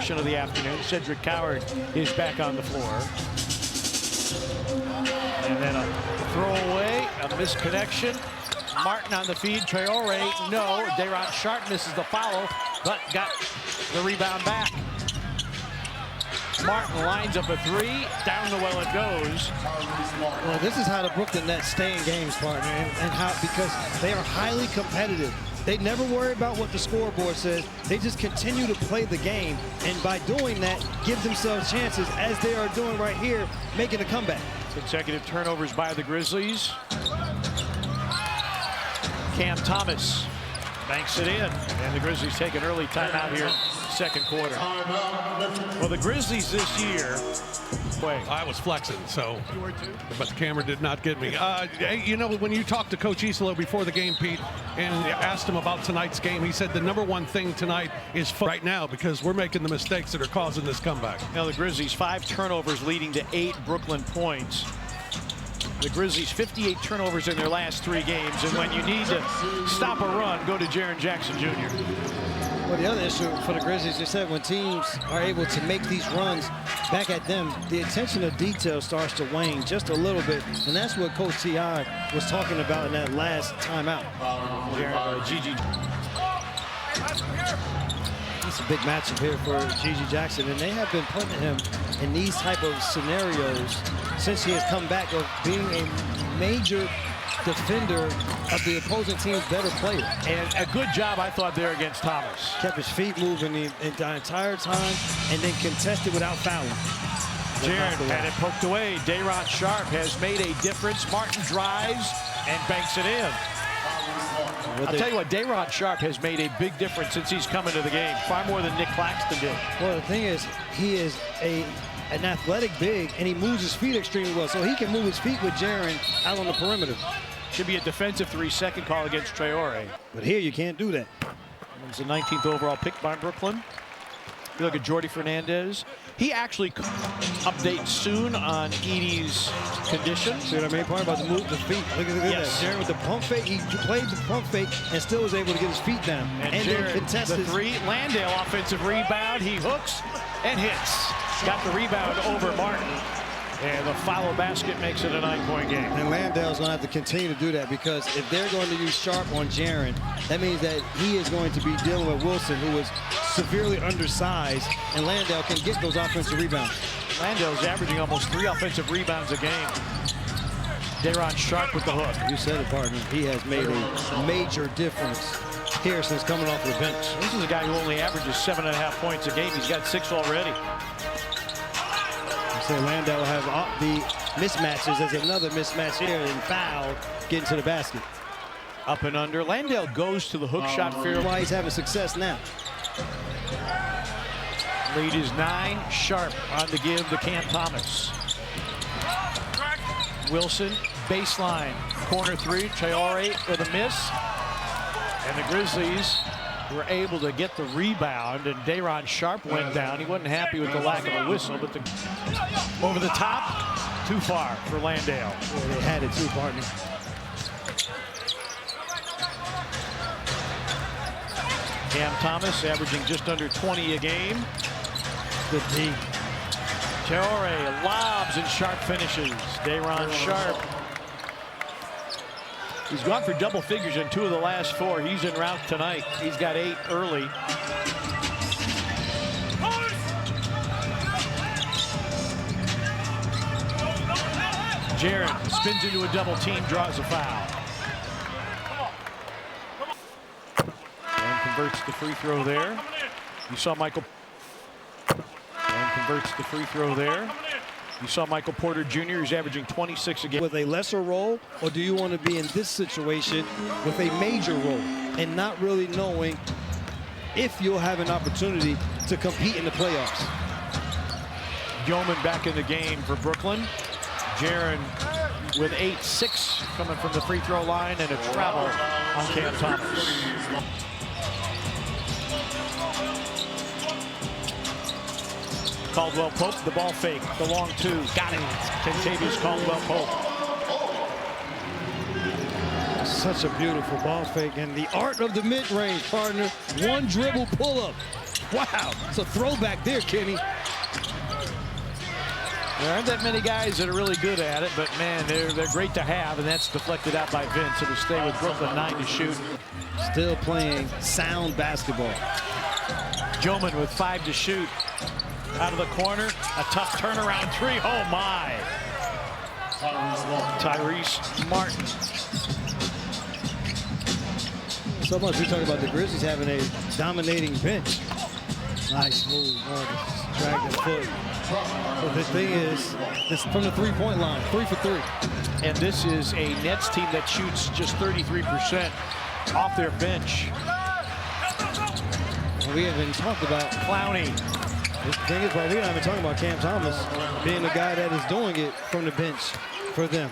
possession of the afternoon. Cedric Coward is back on the floor. And then a throwaway, a misconnection. Martin on the feed, Traore, no. Day'Ron Sharpe misses the follow, but got the rebound back. Martin lines up a three, down the well it goes. Well, this is how the Brooklyn Nets stay in games, partner, and how, because they are highly competitive. They never worry about what the scoreboard says. They just continue to play the game, and by doing that, give themselves chances, as they are doing right here, making a comeback. Consecutive turnovers by the Grizzlies. Cam Thomas banks it in, and the Grizzlies take an early timeout here, second quarter. Well, the Grizzlies this year. I was flexing, so, but the camera did not get me. You know, when you talked to Coach Isolo before the game, Pete, and asked him about tonight's game, he said the #1 thing tonight is right now, because we're making the mistakes that are causing this comeback. Now the Grizzlies 5 turnovers leading to 8 Brooklyn points. The Grizzlies 58 turnovers in their last 3 games, and when you need to stop a run, go to Jaren Jackson Jr. Well, the other issue for the Grizzlies, they said when teams are able to make these runs back at them, the attention to detail starts to wane just a little bit, and that's what Coach T.I. was talking about in that last timeout. Gigi. It's a big matchup here for Gigi Jackson, and they have been putting him in these type of scenarios since he has come back of being a major defender of the opposing team's better player. And a good job, I thought, there against Thomas. Kept his feet moving the entire time and then contested without fouling. Jaren had it poked away. Day'Ron Sharpe has made a difference. Martin drives and banks it in. I'll tell you what, Day'Ron Sharpe has made a big difference since he's come into the game, far more than Nick Claxton did. Well, the thing is, he is an athletic big, and he moves his feet extremely well, so he can move his feet with Jaren out on the perimeter. Should be a defensive 3-second call against Traore. But here you can't do that. It was the 19th overall pick by Brooklyn. You look at Jordi Fernandez. He actually updates soon on Edey's condition. See what I mean? Part about the move, the feet. Look at yes. that. Jaren with the pump fake. He played the pump fake and still was able to get his feet down. And then contested the 3. Landale offensive rebound. He hooks and hits. Got the rebound over Martin. And the follow basket makes it a 9-point game. And Landale's going to have to continue to do that, because if they're going to use Sharpe on Jaren, that means that he is going to be dealing with Wilson, who is severely undersized, and Landale can get those offensive rebounds. Landale's averaging almost 3 offensive rebounds a game. Day'Ron Sharpe with the hook. You said it, partner. He has made a major difference here since coming off the bench. This is a guy who only averages 7.5 points a game. He's got 6 already. So Landale will have the mismatches. There's another mismatch here, and foul getting to the basket. Up and under. Landale goes to the hook shot fairly. Why he's having success now. Lead is 9. Sharpe on the give to Cam Thomas. Wilson, baseline. Corner 3. Traore with a miss. And the Grizzlies were able to get the rebound, and Day'Ron Sharpe went down. He wasn't happy with the lack of a whistle, but over the top, too far for Landale. Boy, they had it too, partner. Cam Thomas averaging just under 20 a game. Good D. Traore lobs and Sharpe finishes. Day'Ron Sharpe. He's gone for double figures in 2 of the last 4. He's en route tonight. He's got 8 early. Jaren spins into a double team, draws a foul. And converts the free throw there. You saw Michael. And converts the free throw there. You saw Michael Porter Jr. He's averaging 26 a game. With a lesser role, or do you want to be in this situation with a major role and not really knowing if you'll have an opportunity to compete in the playoffs? Yeoman back in the game for Brooklyn. Jaren with 8-6 coming from the free throw line, and a travel on Cam Thomas. Caldwell Pope, the ball fake, the long 2, got it. Kentavious Caldwell Pope. Such a beautiful ball fake, and the art of the mid-range, partner. 1 dribble pull-up. Wow, it's a throwback there, Kenny. There aren't that many guys that are really good at it, but man, they're great to have, and that's deflected out by Vince. It'll stay with Brooklyn, 9 to shoot. Still playing sound basketball. Joman with 5 to shoot. Out of the corner, a tough turnaround 3. Oh my! Tyrese Martin. So much we talk about the Grizzlies having a dominating bench. Nice move. Oh, drag the foot. But the thing is, this from the three-point line, 3 for 3. And this is a Nets team that shoots just 33% off their bench. And we haven't talked about Clowney. The thing is, we haven't been talking about Cam Thomas being the guy that is doing it from the bench for them.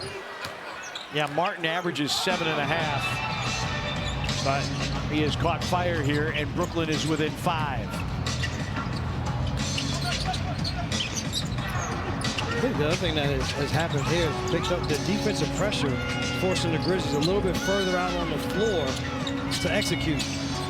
Yeah, Martin averages 7.5. But he has caught fire here, and Brooklyn is within 5. I think the other thing that has happened here is picked up the defensive pressure, forcing the Grizzlies a little bit further out on the floor to execute.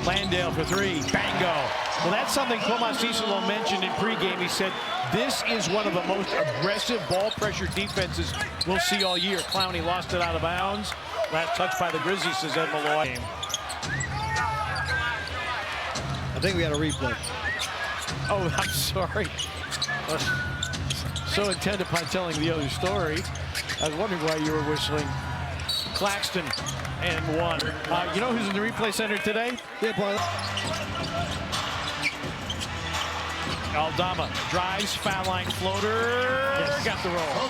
Landale for 3. Bango. Well, that's something Tomas Cicelo mentioned in pregame. He said, this is one of the most aggressive ball pressure defenses we'll see all year. Clowney lost it out of bounds. Last touch by the Grizzlies, says Ed Malloy. I think we got a replay. Oh, I'm sorry. So intent upon telling the other story. I was wondering why you were whistling. Claxton and 1. You know who's in the replay center today? Yeah, Paul. Aldama drives, foul line floater. Yes. Got the roll.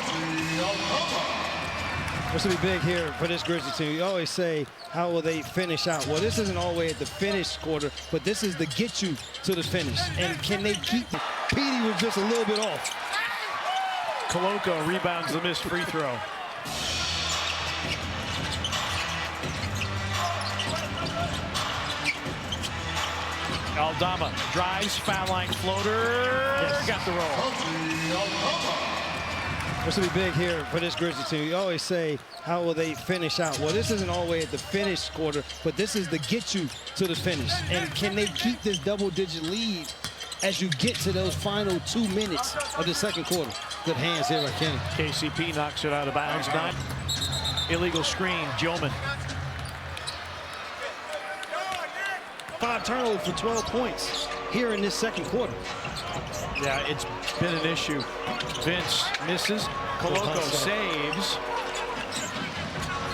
This will be big here for this Grizzlies team. You always say, how will they finish out? Well, this isn't always at the finish quarter, but this is the get you to the finish. And can they keep? Petey was just a little bit off. Koloko rebounds the missed free throw. Aldama drives, foul line floater. Yes. Got the roll. This will be big here for this Grizzlies team. You always say, how will they finish out? Well, this isn't always at the finish quarter, but this is the get you to the finish. And can they keep this double-digit lead as you get to those final 2 minutes of the second quarter? Good hands here by Kenny. KCP knocks it out of bounds. Not illegal screen. Joman. 5 turnovers for 12 points here in this second quarter. Yeah, it's been an issue. Vince misses. Koloko saves.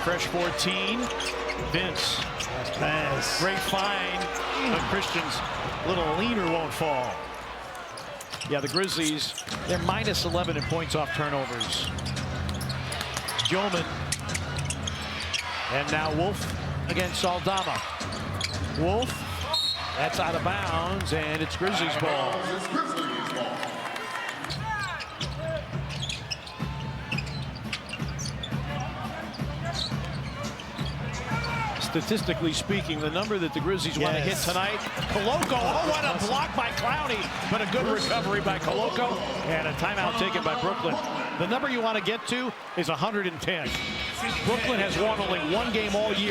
Fresh 14. Vince. Nice pass. Great find. But Christian's little leaner won't fall. Yeah, the Grizzlies, they're minus 11 in points off turnovers. Joman. And now Wolf against Aldama. Wolf. That's out of bounds, and it's Grizzlies ball. Statistically speaking, the number that the Grizzlies want to hit tonight, Koloko, oh, what a block by Clowney, but a good recovery by Koloko, and a timeout taken by Brooklyn. The number you want to get to is 110. Brooklyn has won only 1 game all year.